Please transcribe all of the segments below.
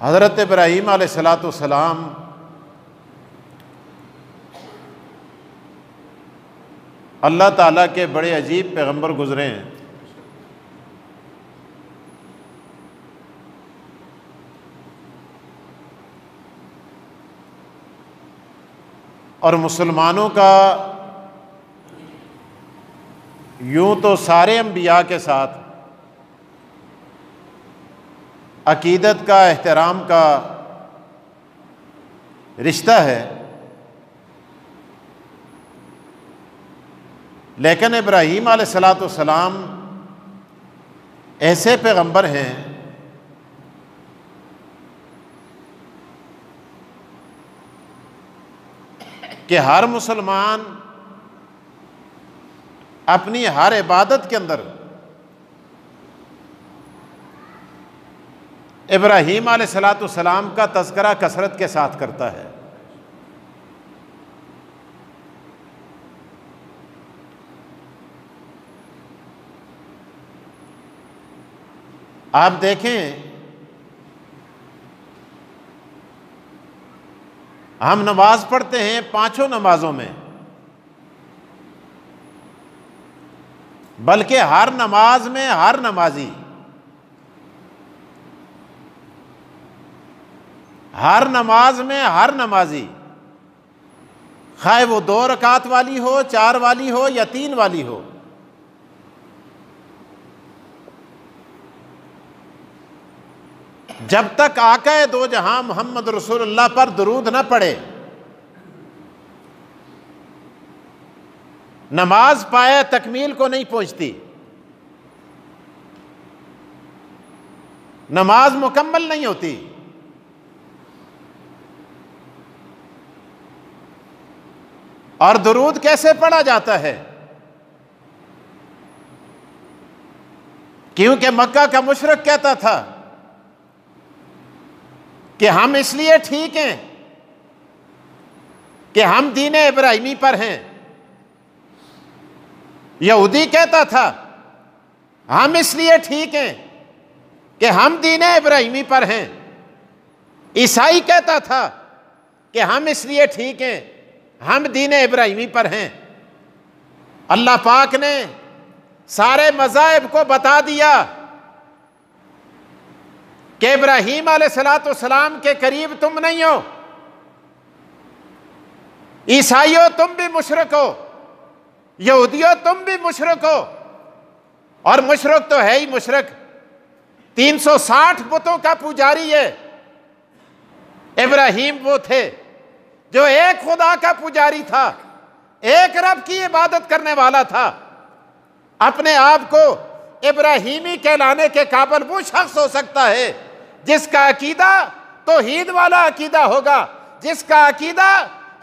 हज़रत इब्राहीम अलैहिस्सलाम अल्लाह ताला के बड़े अजीब पैगंबर गुज़रे हैं। और मुसलमानों का यूं तो सारे अंबिया के साथ अकीदत का, एहतराम का रिश्ता है, लेकिन इब्राहीम अलैहिस्सलाम ऐसे पैगंबर हैं कि हर मुसलमान अपनी हर इबादत के अंदर इब्राहीम अलैहिस्सलाम का तज़किरा कसरत के साथ करता है। आप देखें, हम नमाज पढ़ते हैं, पांचों नमाजों में, बल्कि हर नमाज में हर नमाजी, हर नमाज में हर नमाजी, खाए वो 2 रकात वाली हो, 4 वाली हो या 3 वाली हो, जब तक आका दो जहां मोहम्मद रसूलुल्लाह पर दुरूद न पढ़े, नमाज पाए तकमील को नहीं पहुंचती, नमाज मुकम्मल नहीं होती। और दुरूद कैसे पढ़ा जाता है? क्योंकि मक्का का मुशरिक कहता था कि हम इसलिए ठीक हैं कि हम दीन इब्राहिमी पर हैं। यहूदी कहता था हम इसलिए ठीक हैं कि हम दीन इब्राहिमी पर हैं। ईसाई कहता था कि हम इसलिए ठीक हैं, हम दीन इब्राहिमी पर हैं। अल्लाह पाक ने सारे मज़ाहिब को बता दिया कि इब्राहीम अलैहिस्सलाम के करीब तुम नहीं हो, ईसाइयों तुम भी मुशरिक हो, यहूदियों तुम भी मुशरिक हो। और मुशरिक तो है ही मुशरिक, 360 बुतों का पुजारी है। इब्राहीम वो थे जो एक खुदा का पुजारी था, एक रब की इबादत करने वाला था। अपने आप को इब्राहीमी कहलाने के काबिल वो शख्स हो सकता है जिसका अकीदा तौहीद वाला अकीदा होगा, जिसका अकीदा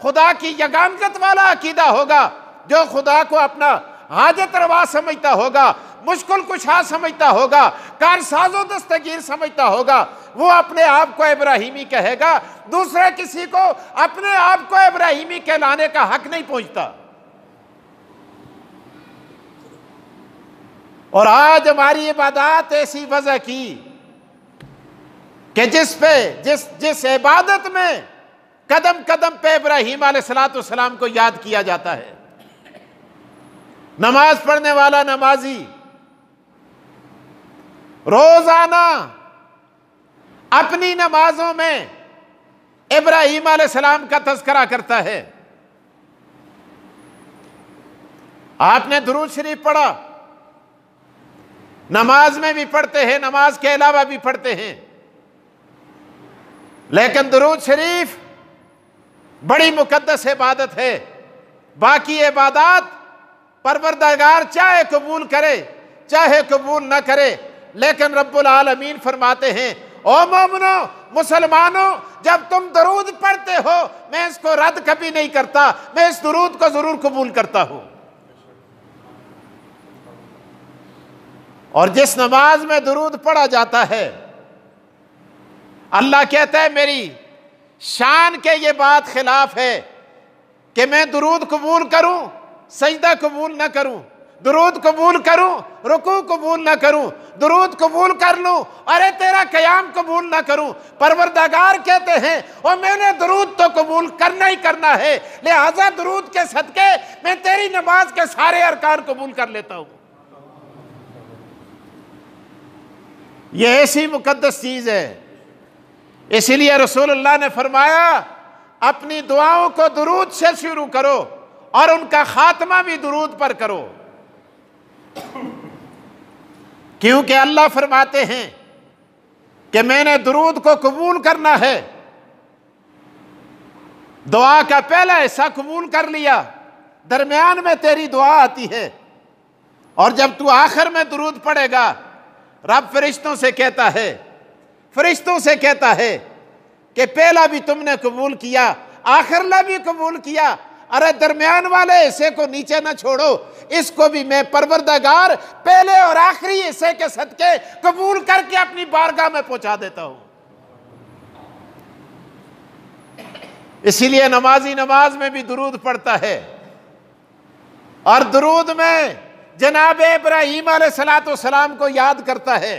खुदा की यगानत वाला अकीदा होगा, जो खुदा को अपना हाजत रवा समझता होगा, मुश्किल कुशा समझता होगा, कारसाज़ो दस्तगीर समझता होगा, वो अपने आप को इब्राहीमी कहेगा। दूसरे किसी को अपने आप को इब्राहीमी कहलाने का हक नहीं पहुंचता। और आज हमारी इबादत ऐसी वजह की कि जिस इबादत में कदम कदम पे इब्राहीम अलैहिस्सलाम को याद किया जाता है। नमाज पढ़ने वाला नमाजी रोजाना अपनी नमाजों में इब्राहीम अलैहिस्सलाम का तज़किरा करता है। आपने दुरूद शरीफ पढ़ा, नमाज में भी पढ़ते हैं, नमाज के अलावा भी पढ़ते हैं, लेकिन दुरूद शरीफ बड़ी मुकद्दस इबादत है। बाकी इबादत परवरदिगार चाहे कबूल करे चाहे कबूल न करे, लेकिन रब्बुल आलमीन फरमाते हैं, ओ मोमिनो, मुसलमानों, जब तुम दुरूद पढ़ते हो मैं इसको रद्द कभी नहीं करता, मैं इस दुरूद को जरूर कबूल करता हूं। और जिस नमाज में दुरूद पढ़ा जाता है, अल्लाह कहता है मेरी शान के ये बात खिलाफ है कि मैं दुरूद कबूल करूं, सजदा कबूल ना करूं। दुरूद कबूल करूं, रुकू कबूल ना करूं, दुरूद कबूल कर लूं, अरे तेरा कयाम कबूल ना करूं। परवरदिगार कहते हैं और मैंने दुरूद तो कबूल करना ही करना है, लिहाजा दुरूद के सदके मैं तेरी नमाज के सारे अरकान कबूल कर लेता हूं। यह ऐसी मुकद्दस चीज है, इसीलिए रसूलुल्लाह ने फरमाया अपनी दुआओं को दुरूद से शुरू करो और उनका खात्मा भी दुरूद पर करो, क्योंकि अल्लाह फरमाते हैं कि मैंने दुरूद को कबूल करना है। दुआ का पहला हिस्सा कबूल कर लिया, दरमियान में तेरी दुआ आती है, और जब तू आखिर में दुरूद पढ़ेगा रब फरिश्तों से कहता है कि पहला भी तुमने कबूल किया, आखिरला भी कबूल किया, अरे दरमियान वाले हिस्से को नीचे ना छोड़ो, इसको भी मैं परवरदिगार पहले और आखिरी हिस्से के सदके कबूल करके अपनी बारगाह में पहुंचा देता हूं। इसीलिए नमाजी नमाज में भी दुरूद पढ़ता है, और दुरूद में जनाब इब्राहीम अलैहिस्सलाम को याद करता है।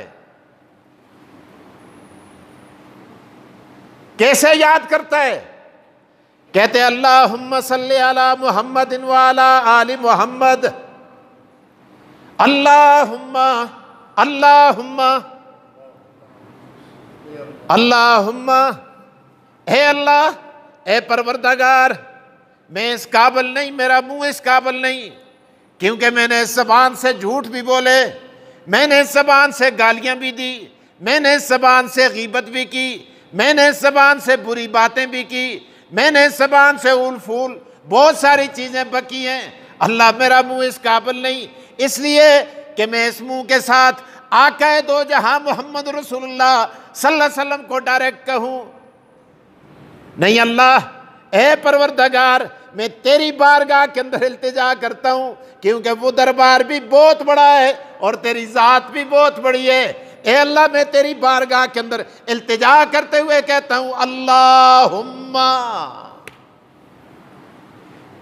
कैसे याद करता है? कहते अल्लाहुम्मा सल्ली अला मुहम्मदिन व अला आलि मुहम्मद, अल्लाहुम्मा अल्लाहुम्मा अल्लाहुम्मा, हे अल्लाह, ए परवरदिगार, मैं इस काबिल नहीं, मेरा मुंह इस काबिल नहीं, क्योंकि मैंने इस ज़बान से झूठ भी बोले, मैंने इस ज़बान से गालियां भी दी, मैंने इस ज़बान से गीबत भी की, मैंने इस ज़बान से बुरी बातें भी की, मैंने इस ज़बान से उल फूल बहुत सारी चीज़ें बकी हैं। अल्लाह, मेरा मुंह इस काबिल नहीं, इसलिए कि मैं इस मुंह के साथ आका दो जहां मोहम्मद रसूलुल्लाह सल्लल्लाहु अलैहि वसल्लम को डायरेक्ट कहूं। नहीं अल्लाह, ए परवरदिगार, मैं तेरी बारगाह के अंदर इल्तिजा करता हूं, क्योंकि वो दरबार भी बहुत बड़ा है और तेरी ज़ात भी बहुत बड़ी है। ए अल्लाह, मैं तेरी बारगाह के अंदर इल्तिजा करते हुए कहता हूं अल्लाहुम्मा।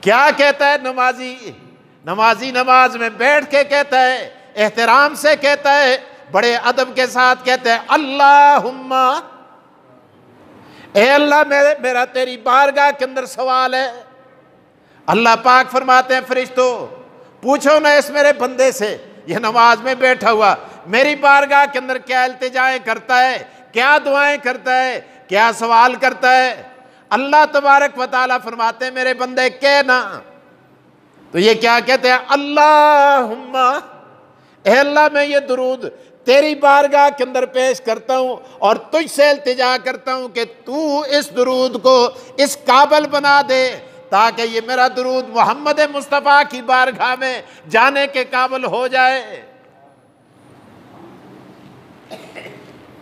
क्या कहता है नमाजी? नमाजी नमाज में बैठ के कहता है, एहतराम से कहता है, बड़े अदब के साथ कहता है अल्लाहुम्मा। ए अल्लाह, मेरा तेरी बारगाह के अंदर सवाल है। अल्लाह पाक फरमाते हैं फरिश्तों, पूछो ना इस मेरे बंदे से, यह नमाज में बैठा हुआ मेरी बारगाह के अंदर क्या इल्तिजाएं करता है, क्या दुआएं करता है, क्या सवाल करता है। अल्लाह तबारक व तआला फरमाते हैं मेरे बंदे कहना, तो ये क्या कहते हैं? अल्लाहुम्मा, ए अल्लाह, मैं ये दुरूद तेरी बारगाह के अंदर पेश करता हूं और तुझसे इल्तिजा करता हूं कि तू इस दुरूद को इस काबिल बना दे ताकि ये मेरा दुरूद मोहम्मद मुस्तफ़ा की बारगाह में जाने के काबिल हो जाए।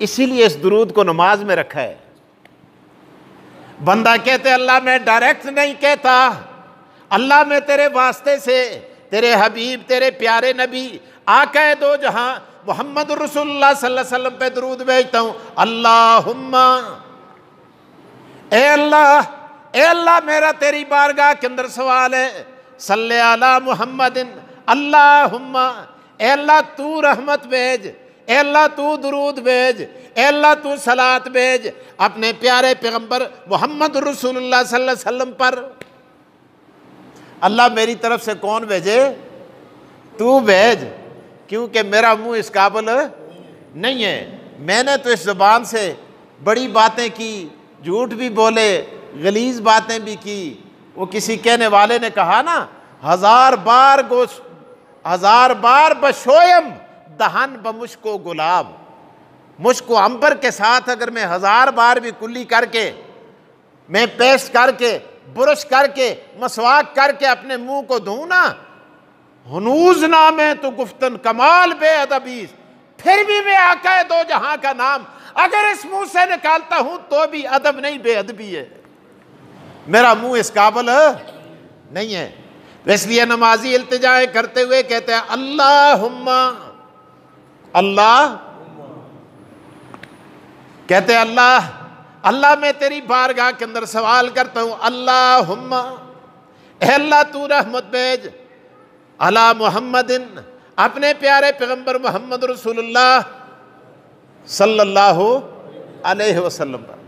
इसीलिए इस दुरूद को नमाज में रखा है। बंदा कहते अल्लाह, मैं डायरेक्ट नहीं कहता, अल्लाह, मैं तेरे वास्ते से तेरे हबीब, तेरे प्यारे नबी आका दो जहां मोहम्मद रसूलुल्लाह सल्लल्लाहु अलैहि वसल्लम पे दुरूद भेजता हूं। अल्लाहुम्मा, ए अल्लाह, ए अल्लाह, मेरा तेरी बारगाह के अंदर सवाल है, सल्ले अला मुहम्मदिन, अल्लाहुम्मा, ए अल्लाह, तू रहमत भेज, ए अल्लाह, तू दुरूद भेज, ए अल्लाह, तू सलात भेज अपने प्यारे पैगंबर मोहम्मद रसूलुल्लाह सल्लल्लाहु अलैहि वसल्लम पर। अल्लाह, मेरी तरफ से कौन भेजे? तू भेज, क्योंकि मेरा मुंह इस काबिल नहीं है। मैंने तो इस ज़बान से बड़ी बातें की, झूठ भी बोले, गलीज बातें भी की। वो किसी कहने वाले ने कहा ना, 1000 बार बशोयम दहन बमुश्को गुलाब, मुश्को अंबर के साथ अगर मैं 1000 बार भी कुल्ली करके, मैं पेस्ट करके, ब्रश करके, मसवाक करके अपने मुंह को धोऊं ना, हनूज नाम है तो गुफ्तन कमाल बेअदबी, फिर भी मैं आका दो जहां का नाम अगर इस मुंह से निकालता हूं तो भी अदब नहीं, बेअदबी है। मेरा मुंह इस काबिल नहीं है। तो इसलिए नमाजी इल्तिजाएं करते हुए कहते हैं अल्लाहुम्मा, अल्लाह, कहते हैं अल्लाह, अल्लाह, मैं तेरी बारगाह के अंदर सवाल करता हूं अल्लाहुम्मा, ए अल्लाह, तू रहमत भेज, अला मुहम्मदिन, अपने प्यारे पैगंबर मोहम्मद रसूलुल्लाह सल्लल्लाहु अलैहि वसल्लम पर।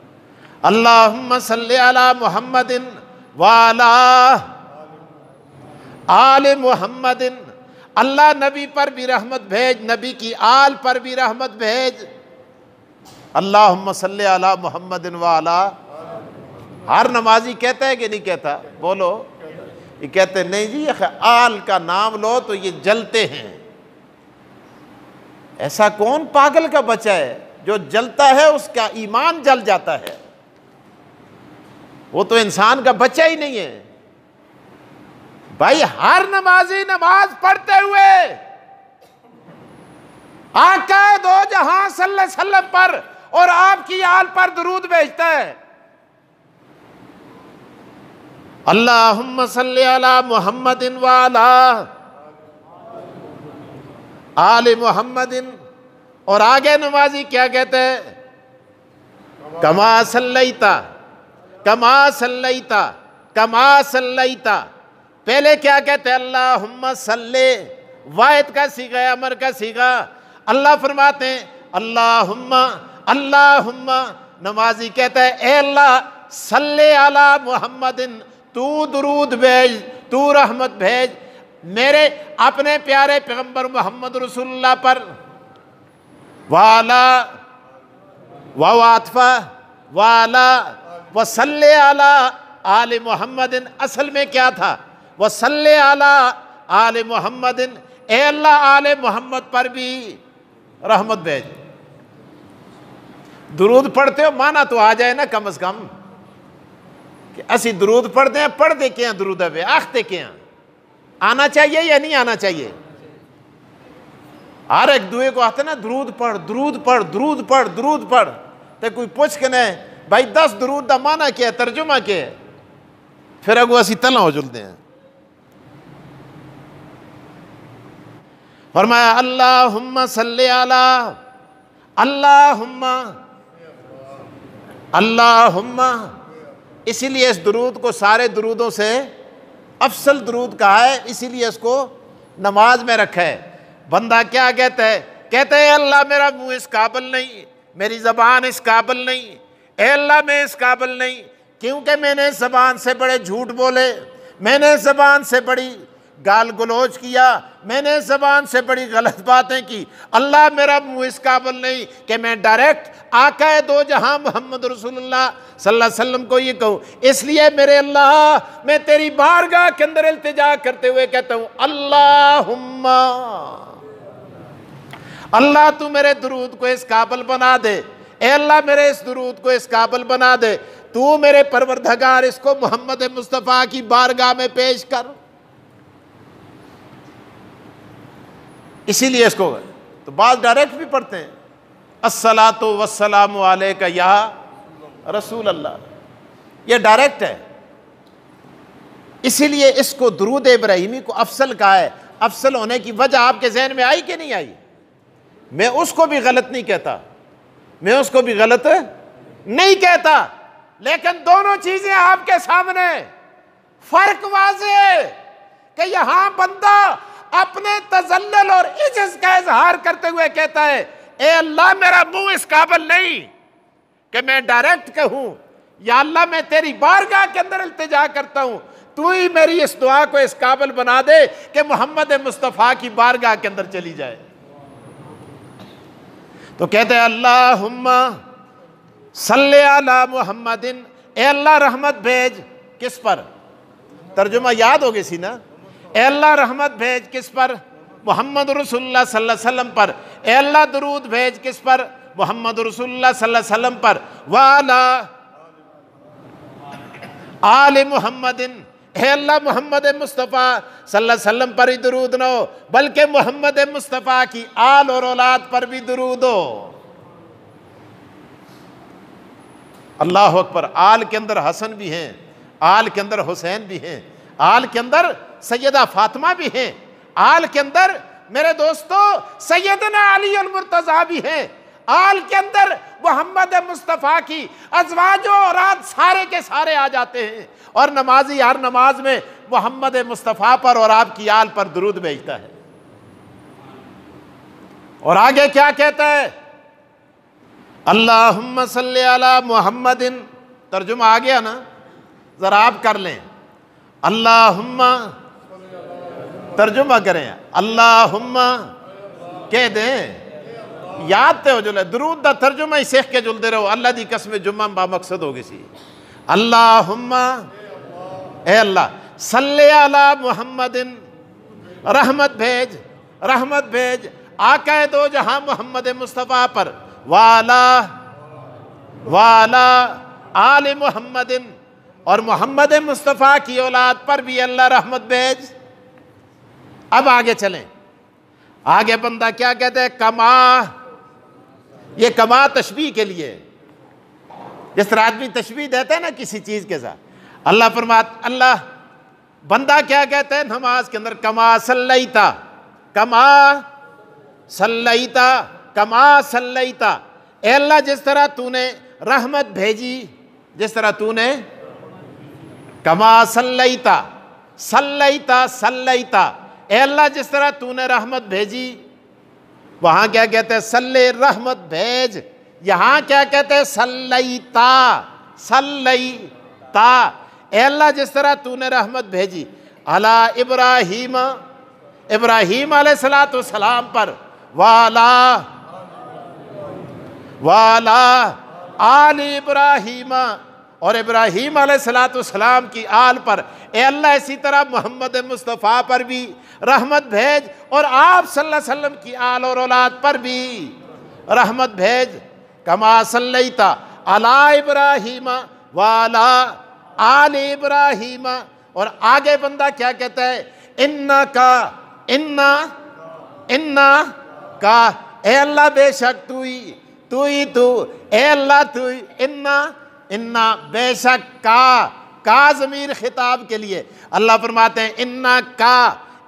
अल्लाहुम्मा सल्ली अला मुहम्मदिन व अला आले मुहम्मदिन, अल्लाह नबी पर भी रहमत भेज, नबी की आल पर भी रहमत भेज। अल्लाहुम्मा सल्ली अला मुहम्मदिन व अला, हर नमाजी कहता है कि नहीं कहता? बोलो। ये कहते नहीं जी, आल का नाम लो तो ये जलते हैं। ऐसा कौन पागल का बच्चा है जो जलता है उसका ईमान जल जाता है? वो तो इंसान का बच्चा ही नहीं है भाई। हर नमाजी नमाज पढ़ते हुए आका दो जहां सल्लल्लाहु अलैहि वसल्लम पर और आपकी आल पर दुरूद भेजता है। अल्लाहुम्मा सल्ली अला मुहम्मदिन व अला आले मुहम्मदिन। और आगे नमाजी क्या कहते हैं? कमा सल्लैता, कमा सल्लैता, कमा सल्लैता। पहले क्या कहते हैं? अल्लाहुम्मा सल्ले, वाहिद का सीगा, अमर का सीगा। अल्लाह फरमाते हैं अल्लाहुम्मा, अल्लाहुम्मा। नमाजी कहता है ए अल्लाह सल्ले अला मुहम्मदिन, तू दुरूद भेज, तू रहमत भेज मेरे अपने प्यारे पैगंबर मोहम्मद रसूलुल्लाह पर। वाला वातफा वाला वसल्ले अला आले मुहम्मदिन। असल में क्या था? वसल्ले अला आले मुहम्मदिन, ए अल्लाह आले मोहम्मद पर भी रहमत भेज। दुरूद पढ़ते हो, माना तो आ जाए ना कम से कम कि असी दुरूद पढ़ते हैं। पढ़ते क्या दुरूद है? आखते क्या? आना चाहिए या नहीं आना चाहिए? हर एक दुए को आते ना दुरूद पढ़, दुरूद पढ़, दुरूद पढ़, दुरूद पढ़। तो कोई पूछ के नहीं भाई 10 दुरूद का माना क्या है, तर्जुमा क्या है? फिर अगो असी तला हो जुलते हैं। फरमाया अल्लाहुम्मा सल्ली अला, अल्लाहुम्मा, अल्लाहुम्मा। इसीलिए इस दुरूद को सारे दुरूदों से अफसल दुरूद कहा है, इसीलिए इसको नमाज में रखा है। बंदा क्या कहता है? कहता है अल्लाह मेरा मुंह इस काबिल नहीं, मेरी ज़बान इस काबिल नहीं, ए अल्लाह मैं इस काबिल नहीं, क्योंकि मैंने ज़बान से बड़े झूठ बोले, मैंने ज़बान से बड़ी गाल गलोच किया, मैंने ज़बान से बड़ी गलत बातें की। अल्लाह मेरा मुंह इस काबिल नहीं कि मैं डायरेक्ट आका दो जहां मोहम्मद रसूलुल्लाह सल्लल्लाहु अलैहि वसल्लम को ये कहूँ। इसलिए मेरे अल्लाह मैं तेरी बारगाह के अंदर इल्तिजा करते हुए कहता हूँ अल्लाहुम्मा, अल्लाह तू मेरे दुरूद को इस काबिल बना दे, ए अल्लाह मेरे इस दुरूद को इस काबिल बना दे, तू मेरे परवरदिगार इसको मोहम्मद मुस्तफ़ा की बारगाह में पेश कर। इसीलिए इसको तो बात डायरेक्ट भी पढ़ते हैं अस्सलातु वस्सलामु अलैका या रसूल अल्लाह, ये डायरेक्ट है। इसीलिए इसको दुरूद इब्राहिमी को अफसल कहा है। अफसल होने की वजह आपके जहन में आई कि नहीं आई? मैं उसको भी गलत नहीं कहता, मैं उसको भी गलत नहीं कहता, लेकिन दोनों चीजें आपके सामने, फर्क वाज़ेह है कि यहां बंदा अपने तजल्लुल और इज्जत का इजहार करते हुए कहता है ए अल्लाह मेरा मुंह इस काबिल नहीं कि मैं डायरेक्ट कहूं, या अल्लाह मैं तेरी बारगाह के अंदर इल्तिजा करता हूं, तू ही मेरी इस दुआ को इस काबिल बना दे कि मोहम्मद मुस्तफ़ा की बारगाह के अंदर चली जाए। तो कहते हैं अल्लाहुम्मा सल्ले अला मुहम्मदिन, ए अल्लाह रहमत भेज किस पर? तर्जुमा याद होगी सी ना? ए अल्लाह रहमत भेज किस पर? मोहम्मद रसूलुल्लाह सल्लल्लाहु अलैहि वसल्लम पर। ए अल्लाह दुरूद भेज किस पर? मोहम्मद रसूलुल्लाह सल्लल्लाहु अलैहि वसल्लम पर। वाला आले मुहम्मदिन, हे अल्लाह मोहम्मद मुस्तफ़ा सल्लल्लाहु अलैहि वसल्लम पर ही दुरूद न हो बल्कि मोहम्मद मुस्तफ़ा की आल और औलाद पर भी दुरूद हो। अल्लाह अकबर। आल के अंदर हसन भी हैं, आल के अंदर हुसैन भी हैं, आल के अंदर सैयदा फातिमा भी हैं, आल के अंदर मेरे दोस्तों सैयदना अली अल मुर्तज़ा भी हैं, आल के अंदर मोहम्मद मुस्तफ़ा की अज़वाजो औलाद सारे के सारे आ जाते हैं और नमाजी हर नमाज में मोहम्मद मुस्तफ़ा पर और आपकी आल पर दुरूद भेजता है। और आगे क्या कहता है, अल्लाहुम्मा सल्ली अला मुहम्मदिन, तर्जुमा आ गया ना, जरा आप कर लें, अल्लाहुम्मा, तर्जुमा करें, अल्लाहुम्मा कह दें, याद तो हो जुले दुरूद दा तर्जुमा ही सीख के जुलते रहो, अल्लाह दी कसम जुम्मा बा मकसद होगी सी, अल्लाहुम्मा ए अल्लाह सल्ले अला मुहम्मदिन, रहमत भेज, रहमत भेज आका दो जहां मोहम्मद मुस्तफ़ा पर, वाला वाला आले मोहम्मदिन, और मोहम्मद मुस्तफ़ा की औलाद पर भी अल्लाह रहमत भेज। अब आगे चलें, आगे बंदा क्या कहते हैं, कमा, ये कमा तशबीह के लिए, जिस तरह आदमी तशबीह देता है ना किसी चीज के साथ, अल्लाह फरमात, अल्लाह बंदा क्या कहते हैं नमाज के अंदर, कमा सल्लैता, कमा सल्लैता, कमा सल्लैता, ए अल्लाह जिस तरह तूने रहमत भेजी, जिस तरह तूने, कमा सल्लैता, सल्लैता सल्लैता, ए अल्लाह जिस तरह तूने रहमत भेजी, वहां क्या कहते हैं सल्ले, रहमत भेज, यहां क्या कहते हैं सल्लैता, सल्लैता, ए अल्लाह जिस तरह तूने रहमत भेजी, अला इब्राहीम, इब्राहीम अलैहिस्सलातु वस्सलाम पर, वाला वाला आल इब्राहीम, और इब्राहीम अलैहिस्सलातु वस्सलाम की आल पर, ए अल्लाह इसी तरह मोहम्मद मुस्तफ़ा पर भी रहमत भेज और आप सल्लल्लाहु अलैहि वसल्लम की आल और औलाद पर भी रहमत भेज, कमा सल्लैता अला इब्राहीम वाला आल इब्राहीम। और आगे बंदा क्या कहता है, इन्ना का, इन्ना, इन्ना का, ए अल्लाह बेशक तू ही, तू ही तू, ए अल्लाह तू ही, इन्ना, इन्ना बेशक का ज़मीर खिताब के लिए, अल्लाह फरमाते हैं इन्ना का,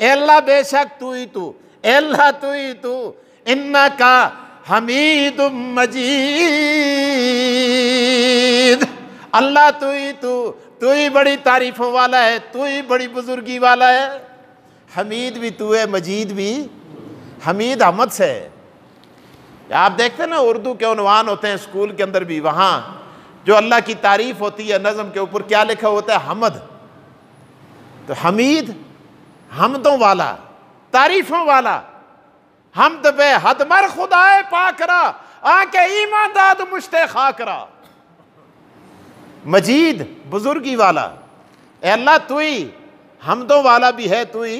ए अल्लाह बेशक तू ही तू, ए अल्लाह तू ही तू, इन्ना का हमीदुम मजीद, अल्लाह तू ही तू, तू ही बड़ी तारीफों वाला है, तू ही बड़ी बुजुर्गी वाला है, हमीद भी तू है, मजीद भी, हमीद हमद से है। आप देखते हैं ना उर्दू के उन्वान होते हैं स्कूल के अंदर भी, वहाँ जो अल्लाह की तारीफ होती है नज़म के ऊपर क्या लिखा होता है, हमद, तो हमीद हमदों वाला, तारीफों वाला, हमद बे हदमर खुदाए पाकरा आके ईमान दाद मुश्ते खाकरा, मजीद बुजुर्गी वाला, ए अल्लाह तू ही हमदों वाला भी है, तू ही